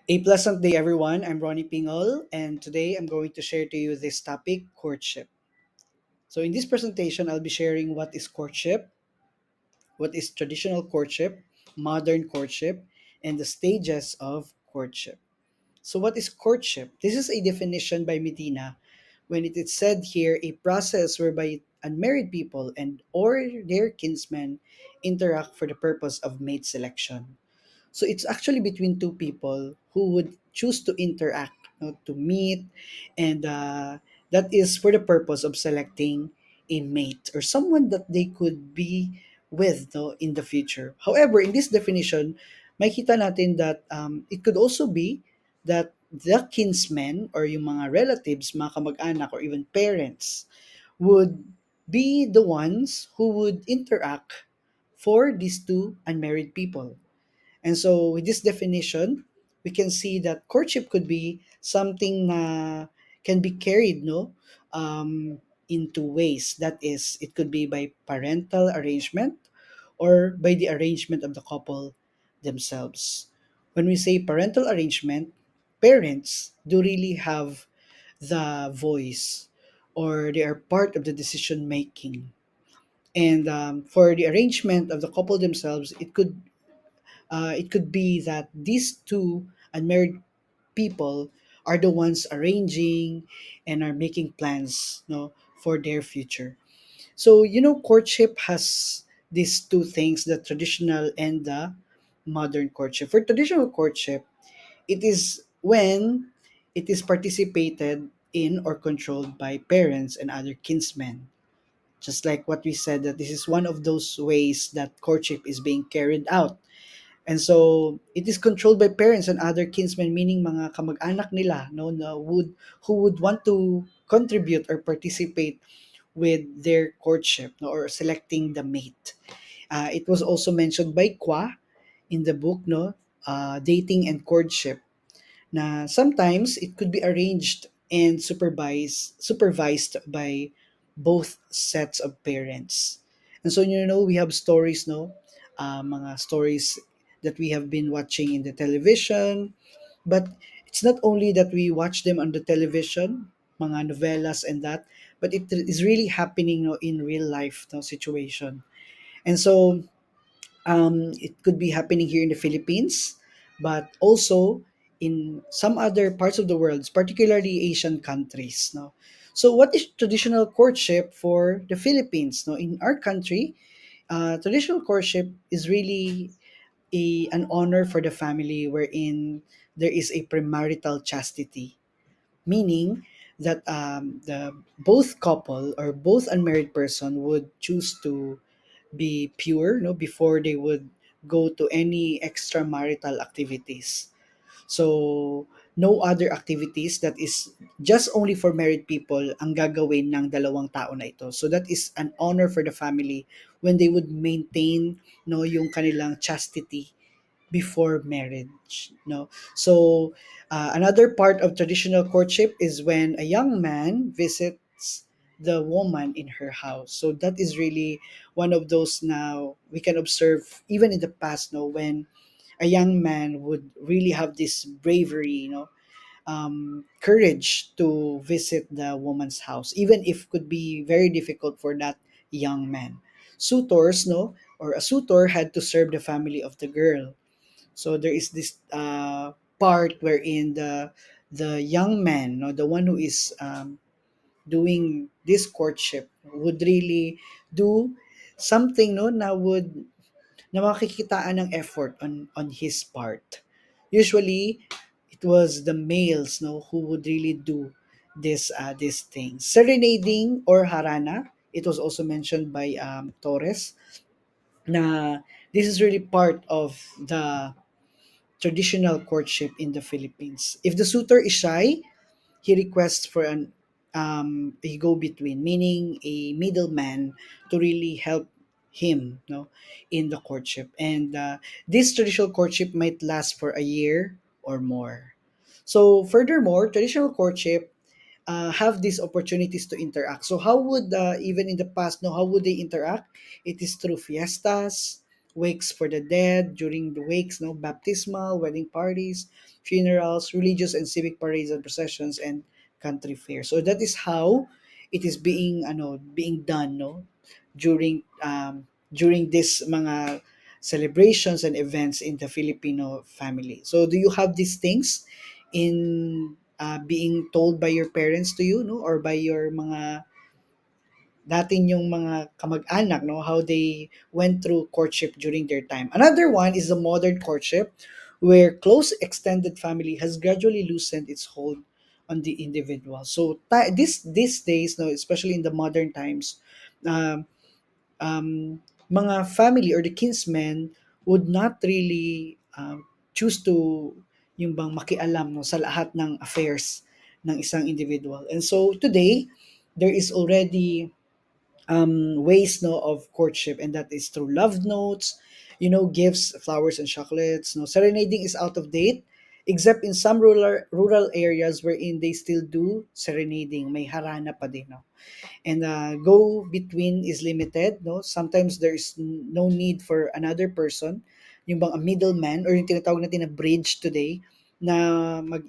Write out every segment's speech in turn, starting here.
A pleasant day, everyone. I'm Ronnie Pingol, and today I'm going to share to you this topic courtship. So, in this presentation, I'll be sharing what is courtship, what is traditional courtship, modern courtship, and the stages of courtship. So, what is courtship? This is a definition by Medina when it is said here a process whereby unmarried people and or their kinsmen interact for the purpose of mate selection. So it's actually between two people who would choose to interact, to meet, and that is for the purpose of selecting a mate or someone that they could be with, no, in the future. However, in this definition, makita natin that it could also be that the kinsmen or yung mga relatives, mga kamag-anak, or even parents would be the ones who would interact for these two unmarried people. And so with this definition, we can see that courtship could be something na can be carried, no, in two ways. That is, it could be by parental arrangement or by the arrangement of the couple themselves. When we say parental arrangement, parents do really have the voice or they are part of the decision making. And for the arrangement of the couple themselves, it could be that these two unmarried people are the ones arranging and are making plans, no, for their future. So courtship has these two things: the traditional and the modern courtship. For traditional courtship, it is when it is participated in or controlled by parents and other kinsmen. Just like what we said, that this is one of those ways that courtship is being carried out. And so it is controlled by parents and other kinsmen, meaning mga kamag-anak nila, no, na who would want to contribute or participate with their courtship, no, or selecting the mate. It was also mentioned by Kwa in the book, no, dating and courtship, na sometimes it could be arranged and supervised by both sets of parents. And so we have stories, no, mga stories that we have been watching in the television, but it's not only that we watch them on the television, mga novelas and that, but it is really happening, no, in real life, no, situation. And so it could be happening here in the Philippines, but also in some other parts of the world, particularly Asian countries. No, so what is traditional courtship for the Philippines? No, in our country, traditional courtship is really an honor for the family, wherein there is a premarital chastity, meaning that the both couple or both unmarried person would choose to be pure, no, before they would go to any extramarital activities. So no other activities that is just only for married people ang gagawin ng dalawang tao na ito. So that is an honor for the family when they would maintain, no, yung kanilang chastity before marriage, no. So another part of traditional courtship is when a young man visits the woman in her house. So that is really one of those now we can observe even in the past, no, when a young man would really have this bravery, courage to visit the woman's house, even if could be very difficult for that young man. Suitors, no, or a suitor had to serve the family of the girl. So there is this part wherein the young man, no, the one who is doing this courtship, would really do something, no, na makikitaan ng effort on his part. Usually, it was the males, no, who would really do this thing. Serenading or harana. It was also mentioned by Torres na this is really part of the traditional courtship in the Philippines. If the suitor is shy, he requests for a go-between, meaning a middleman to really help him, no, in the courtship. And this traditional courtship might last for a year or more. So furthermore, traditional courtship have these opportunities to interact. So how would even in the past, no, how would they interact? It is through fiestas wakes for the dead, during the wakes, no, baptismal, wedding parties, funerals, religious and civic parades and processions, and country fairs. So that is how it is being done, no, during this mga celebrations and events in the Filipino family. So do you have these things in being told by your parents to you, no, or by your mga dating yung mga kamag-anak, no, how they went through courtship during their time. Another one is the modern courtship, where close extended family has gradually loosened its hold on the individual. So these days, no, especially in the modern times, um, mga family or the kinsmen would not really choose to yung bang makialam, no, sa lahat ng affairs ng isang individual. And so today, there is already ways, no, of courtship, and that is through love notes, gifts, flowers and chocolates. No, serenading is out of date, except in some rural areas wherein they still do serenading. May harana pa din, no, and go between is limited, no, sometimes there is no need for another person, yung bang a middleman, or yung tinatawag natin na bridge today, na mag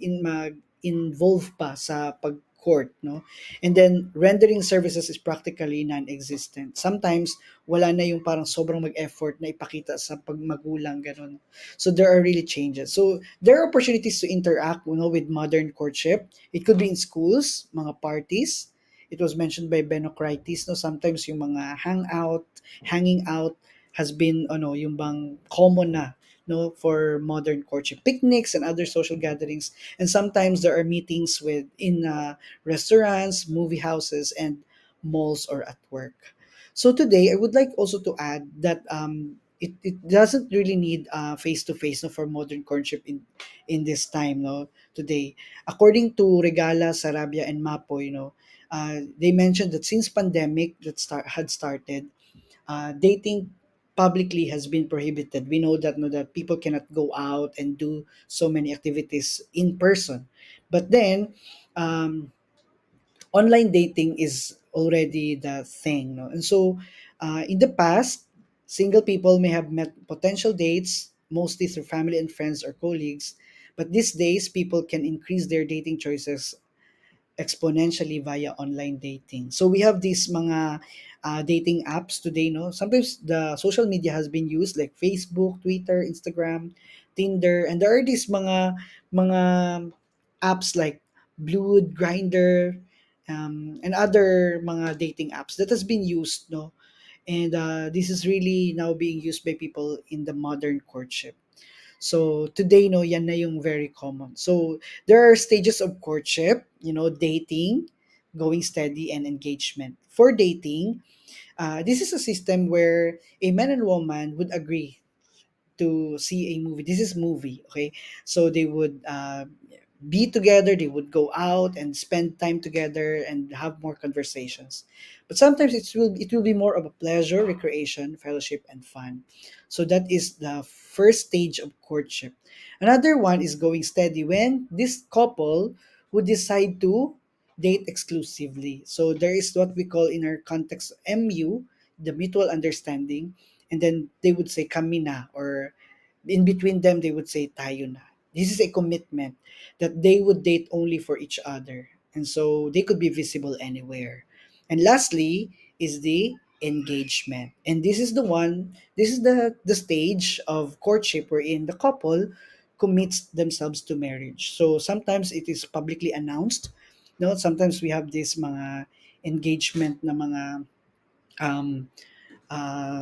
involve pa sa pag-court, no, and then rendering services is practically non-existent. Sometimes wala na yung parang sobrang mag-effort na ipakita sa pagmagulang, ganun. So there are really changes. So there are opportunities to interact, with modern courtship. It could be in schools, mga parties. It was mentioned by Benocritis, no, sometimes yung mga hanging out has been yung bang common na, no, for modern courtship, picnics and other social gatherings, and sometimes there are meetings with in restaurants, movie houses, and malls or at work. So today I would like also to add that it doesn't really need face to face, no, for modern courtship in this time, no, today. According to Regala, Sarabia, and Mapo, they mentioned that since pandemic had started, dating publicly has been prohibited. We know that, people cannot go out and do so many activities in person. But then, um, online dating is already the thing, no? And so, in the past, single people may have met potential dates, mostly through family and friends or colleagues. But these days, people can increase their dating choices exponentially via online dating. So we have these mga dating apps today, no? Sometimes the social media has been used like Facebook, Twitter, Instagram, Tinder, and there are these mga apps like Blued, Grinder, and other mga dating apps that has been used, no? And this is really now being used by people in the modern courtship. So today, no, yan na yung very common. So there are stages of courtship, dating, going steady, and engagement. For dating, this is a system where a man and woman would agree to see a movie. This is movie, okay? So they would be together, they would go out and spend time together and have more conversations. But sometimes it will be more of a pleasure, recreation, fellowship, and fun. So that is the first stage of courtship. Another one is going steady, when this couple would decide to date exclusively. So there is what we call in our context MU, the mutual understanding, and then they would say kami na, or in between them they would say tayo na. This is a commitment that they would date only for each other, and so they could be visible anywhere. And lastly is the engagement, and this is the stage of courtship wherein the couple commits themselves to marriage. So sometimes it is publicly announced, no, sometimes we have this mga engagement na mga um,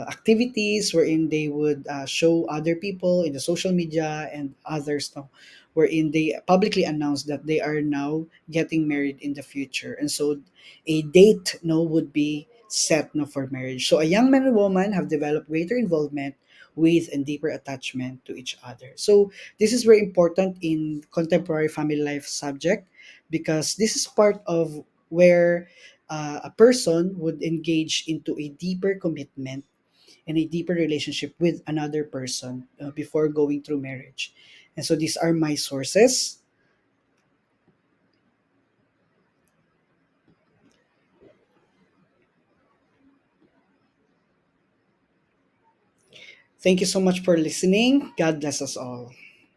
activities wherein they would show other people in the social media and others, no, wherein they publicly announce that they are now getting married in the future, and so a date, no, would be set, no, for marriage. So a young man and woman have developed greater involvement with and deeper attachment to each other. So this is very important in contemporary family life subject, because this is part of where a person would engage into a deeper commitment and a deeper relationship with another person before going through marriage. And so these are my sources. Thank you so much for listening. God bless us all.